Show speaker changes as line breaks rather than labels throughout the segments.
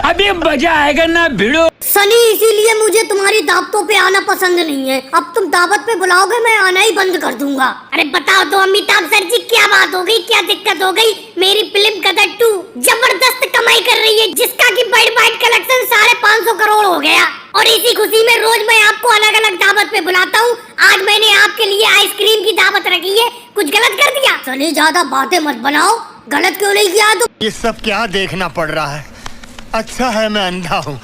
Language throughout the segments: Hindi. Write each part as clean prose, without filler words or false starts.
अभी मजा आएगा ना भिड़ो।
सनी, इसीलिए मुझे तुम्हारी दावतों पे आना पसंद नहीं है। अब तुम दावत पे बुलाओगे मैं आना ही बंद कर दूंगा। अरे बताओ तो अमिताभ सर जी, क्या बात हो गई, क्या दिक्कत हो गई? मेरी फिल्म गदर 2 जबरदस्त कमाई कर रही है, जिसका की वर्ल्ड वाइड कलेक्शन 550 करोड़ हो गया। और इसी खुशी में रोज मैं आपको अलग अलग दावत पे बुलाता हूँ। आज मैंने आपके लिए आइसक्रीम की दावत रखी है। कुछ गलत कर दिया? सनी, ज्यादा बातें मत बनाओ। गलत क्यों नहीं किया तुम?
ये सब क्या देखना पड़ रहा है? अच्छा है मैं अंधा हूँ।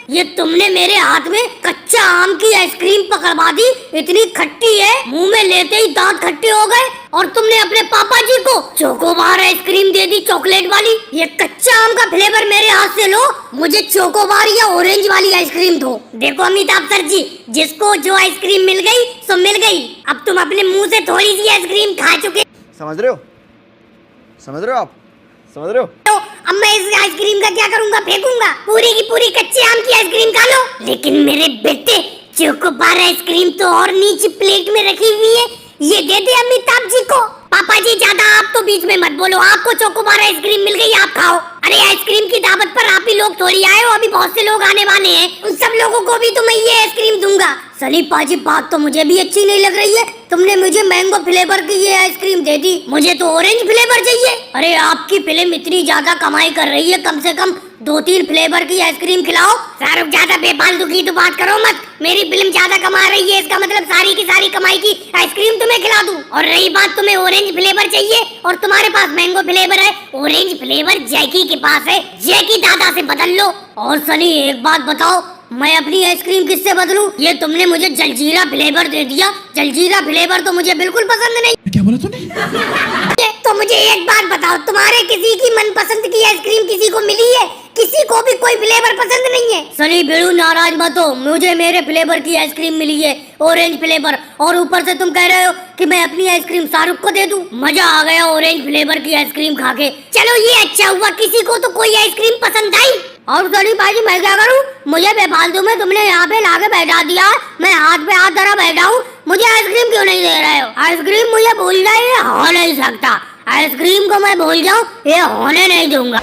ये तुमने मेरे हाथ में कच्चा आम की आइसक्रीम पकड़वा दी। इतनी खट्टी है, मुंह में लेते ही दांत खट्टे हो गए। और तुमने अपने पापा जी को चोकोबार आइसक्रीम दे दी, चॉकलेट वाली। ये कच्चा आम का फ्लेवर मेरे हाथ से लो, मुझे चोकोबार या ऑरेंज वाली आइसक्रीम दो। देखो अमिताभ सर जी, जिसको जो आइसक्रीम मिल गई सो मिल गई। अब तुम अपने मुंह से थोड़ी सी आइसक्रीम खा चुके।
समझ रहे हो? समझ रहे हो आप? समझ रहे हो?
तो अब मैं इस आइसक्रीम का क्या करूंगा? फेंकूंगा? पूरी की पूरी कच्चे आम की आइसक्रीम खा लो। लेकिन मेरे बेटे, चोकोबार आइसक्रीम तो और नीचे प्लेट में रखी हुई है, ये दे दे अमिताभ जी को। पापा जी, ज्यादा आप तो बीच में मत बोलो। आपको चोकोबार आइसक्रीम मिल गई, आप खाओ। अरे आइसक्रीम की दावत पर आप ही लोग थोड़ी आए हो, अभी बहुत से लोग आने वाले हैं। उन सब लोगों को भी तो मैं ये आइसक्रीम दूंगा। सनी पाजी, बात तो मुझे भी अच्छी नहीं लग रही है। तुमने मुझे मैंगो फ्लेवर की ये आइसक्रीम दे दी, मुझे तो ऑरेंज फ्लेवर चाहिए। अरे आपकी फिल्म इतनी ज्यादा कमाई कर रही है, कम से कम 2-3 फ्लेवर की आइसक्रीम खिलाओ। शाहरुख, ज्यादा बेफालतू की तो बात करो मत। मेरी फिल्म ज्यादा कमा रही है, इसका मतलब सारी की सारी कमाई की आइसक्रीम तुम्हें खिला दूं। और रही बात, तुम्हें ऑरेंज फ्लेवर चाहिए और तुम्हारे पास मैंगो फ्लेवर है। ऑरेंज फ्लेवर जैकी के पास है, जैकी दादा से बदल लो। और सनी, एक बात बताओ, मैं अपनी आइसक्रीम किससे बदलूं? ये तुमने मुझे जलजीरा फ्लेवर दे दिया। जलजीरा फ्लेवर तो मुझे बिल्कुल पसंद नहीं।
क्या बोला तूने?
तो मुझे एक बात बताओ, तुम्हारे किसी की मनपसंद की आइसक्रीम किसी को मिली है? किसी को भी कोई फ्लेवर पसंद नहीं है? सनी बेड़ू, नाराज मत हो, मुझे मेरे फ्लेवर की आइसक्रीम मिली है, ऑरेंज फ्लेवर। और ऊपर से तुम कह रहे हो कि मैं अपनी आइसक्रीम शाहरुख को दे दूं। मजा आ गया ऑरेंज फ्लेवर की आइसक्रीम खा के। चलो ये अच्छा हुआ, किसी को तो कोई आइसक्रीम पसंद आई। और सनी भाई, मैं क्या करूं? मुझे बेफालतू में तुमने यहाँ पे लाके बैठा दिया। मैं हाथ पे हाथ धरा बैठा हूँ, मुझे आइसक्रीम क्यों नहीं दे रहे हो? आइसक्रीम मुझे भूल जाए, ये हो नहीं सकता। आइसक्रीम को मैं भूल जाऊं, ये होने नहीं दूंगा।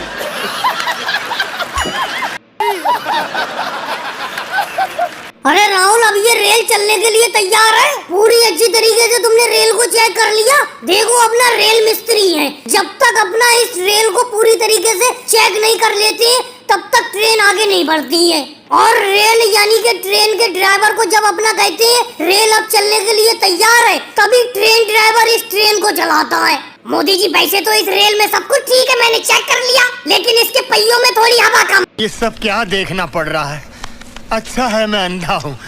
अरे राहुल, अब ये रेल चलने के लिए तैयार है। पूरी अच्छी तरीके से तुमने रेल को चेक कर लिया? देखो, अपना रेल मिस्त्री है, जब तक अपना इस रेल को पूरी तरीके से चेक नहीं कर लेते तब तक ट्रेन आगे नहीं बढ़ती है। और रेल यानी कि ट्रेन के ड्राइवर को जब अपना कहते हैं रेल अब चलने के लिए तैयार है, तभी ट्रेन ड्राइवर इस ट्रेन को चलाता है। मोदी जी, वैसे तो इस रेल में सब कुछ ठीक है, मैंने चेक कर लिया, लेकिन इसके पहियों में थोड़ी हवा कम।
ये सब क्या देखना पड़ रहा है? अच्छा है मैं अंधा हूँ।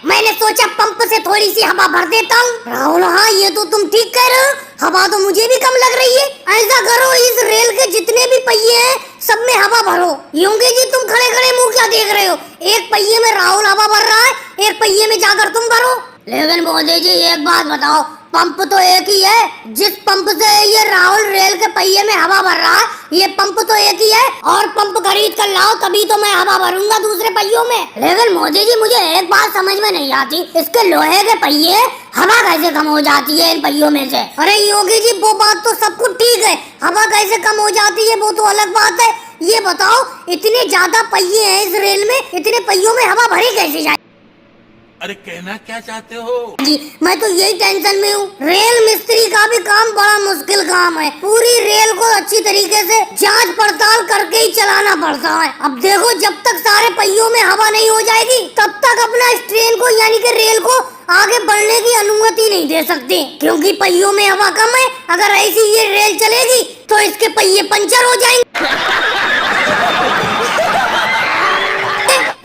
मैंने सोचा पंप से थोड़ी सी हवा भर देता हूँ। राहुल, हाँ ये तो तुम ठीक कह रहे हो, हवा तो मुझे भी कम लग रही है। ऐसा करो, इस रेल के जितने भी पहिए हैं सब में हवा भरो। योगी जी, तुम खड़े खड़े मुंह क्या देख रहे हो? एक पहिए में राहुल हवा भर रहा है, एक पहिए में जाकर तुम भरो। लेकिन मोदी जी, एक बात बताओ, पंप तो एक ही है। जिस पंप से ये राहुल रेल के पहिए में हवा भर रहा है, ये पंप तो एक ही है। और पंप खरीद कर लाओ, तभी तो मैं हवा भरूंगा दूसरे पहियों में। लेकिन मोदी जी, मुझे एक बात समझ में नहीं आती, इसके लोहे के पहिए हवा कैसे कम हो जाती है इन पहियों में से? अरे योगी जी, वो बात तो सब कुछ ठीक है, हवा कैसे कम हो जाती है वो तो अलग बात है। ये बताओ, इतने ज्यादा पहिए हैं इस रेल में, इतने पहियों में हवा भरी कैसे जाए?
अरे कहना क्या चाहते हो?
जी, मैं तो यही टेंशन में हूँ। रेल मिस्त्री का भी काम बड़ा मुश्किल काम है। पूरी रेल को अच्छी तरीके से जांच पड़ताल करके ही चलाना पड़ता है। अब देखो, जब तक सारे पहियों में हवा नहीं हो जाएगी तब तक अपना इस ट्रेन को यानी कि रेल को आगे बढ़ने की अनुमति नहीं दे सकते, क्योंकि पहियों में हवा कम है। अगर ऐसी ये रेल चलेगी तो इसके पहिए पंचर हो जाएंगे।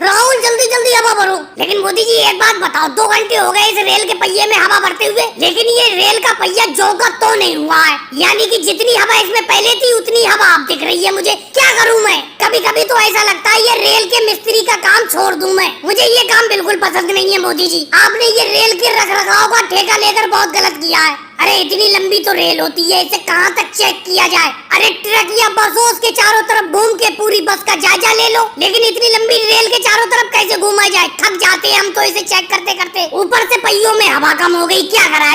राहुल, जल्दी जल्दी हवा भरो। लेकिन मोदी जी, एक बात बताओ, 2 घंटे हो गए इस रेल के पहिए में हवा भरते हुए, लेकिन ये रेल का पहिया जो का तो नहीं हुआ है। यानी कि जितनी हवा इसमें पहले थी उतनी हवा अब दिख रही है मुझे। क्या करूं मैं? कभी कभी तो ऐसा लगता है ये रेल के मिस्त्री का काम छोड़ दूं मैं। मुझे ये काम बिल्कुल पसंद नहीं है मोदी जी। आपने ये रेल के रखरखाव का ठेका लेकर बहुत गलत किया है। अरे इतनी लंबी तो रेल होती है, इसे कहाँ तक चेक किया जाए? अरे ट्रक या बसों के चारों तरफ घूम के पूरी बस का जायजा ले लो, लेकिन इतनी लंबी रेल के चारों तरफ कैसे घुमा जाए? थक जाते हैं हम तो इसे चेक करते करते। ऊपर से पहियों में हवा कम हो गई, क्या करा?